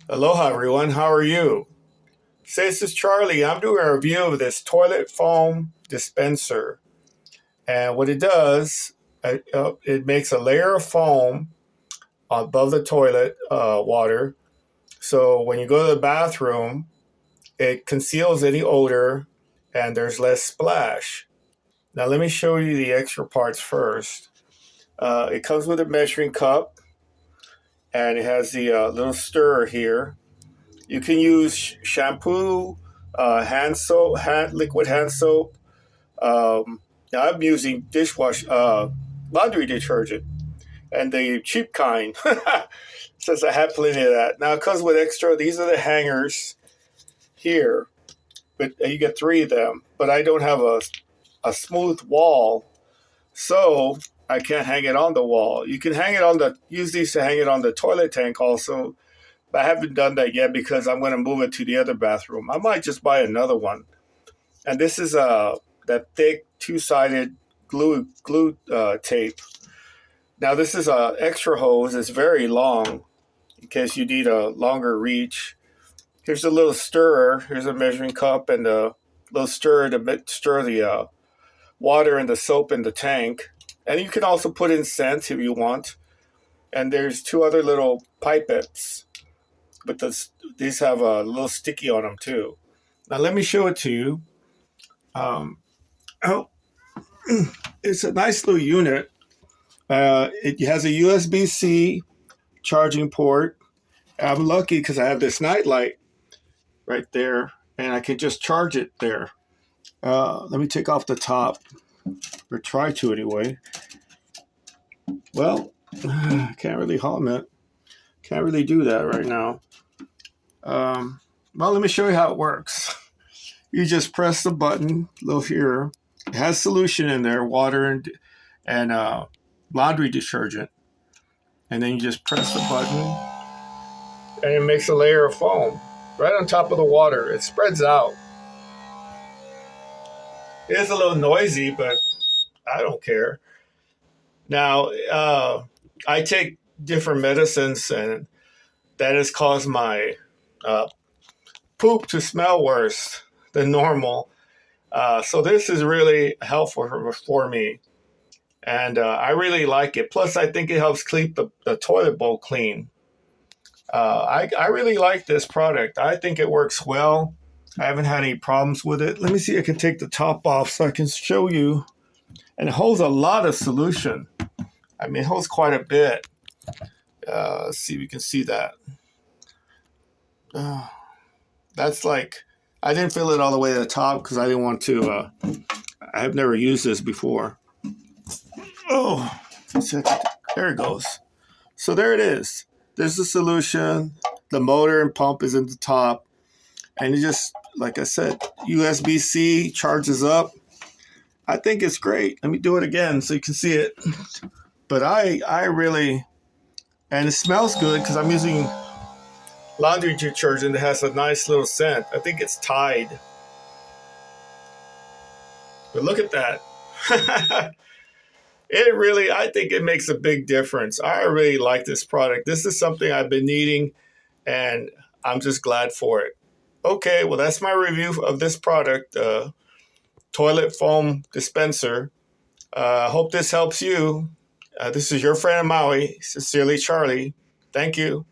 Aloha everyone, how are you? Say this is Charlie. I'm doing a review of this toilet foam dispenser. And what it does, it makes a layer of foam above the toilet water. So when you go to the bathroom, it conceals any odor and there's less splash. Now let me show you the extra parts first. It comes with a measuring cup and it has the little stirrer here. You can use shampoo, hand soap, liquid hand soap. Now I'm using laundry detergent, and the cheap kind, since I have plenty of that. Now it comes with extra. These are the hangers here, but you get three of them. But I don't have a smooth wall, so I can't hang it on the wall. You can hang it on use these to hang it on the toilet tank also. But I haven't done that yet because I'm going to move it to the other bathroom. I might just buy another one. And this is that thick two-sided glue tape. Now this is a extra hose. It's very long in case you need a longer reach. Here's a little stirrer. Here's a measuring cup and a little stirrer to stir the water and the soap in the tank. And you can also put in scent if you want. And there's two other little pipettes. But these have a little sticky on them too. Now let me show it to you. Oh, it's a nice little unit. It has a USB-C charging port. I'm lucky because I have this night light right there, and I can just charge it there. Let me take off the top, or try to anyway. Well, I can't really hum it. Can't really do that right now. Well, let me show you how it works. You just press the button, little here. It has solution in there, water and laundry detergent. And then you just press the button, and it makes a layer of foam right on top of the water. It spreads out. It is a little noisy, but I don't care. Now, I take different medicines, and that has caused my poop to smell worse than normal. So this is really helpful for me. And I really like it. Plus, I think it helps keep the toilet bowl clean. I really like this product. I think it works well. I haven't had any problems with it. Let me see if I can take the top off so I can show you. And it holds a lot of solution. I mean, it holds quite a bit. Let's see if we can see that. That's like, I didn't fill it all the way to the top because I didn't want to, I have never used this before. Oh, there it goes. So there it is. There's the solution. The motor and pump is in the top. And it just, like I said, USB-C charges up. I think it's great. Let me do it again so you can see it. But I really, and it smells good because I'm using laundry detergent that has a nice little scent. I think it's Tide. But look at that. It really, I think it makes a big difference. I really like this product. This is something I've been needing, and I'm just glad for it. Okay, well, that's my review of this product, toilet foam dispenser. Hope this helps you. This is your friend Maui. Sincerely, Charlie. Thank you.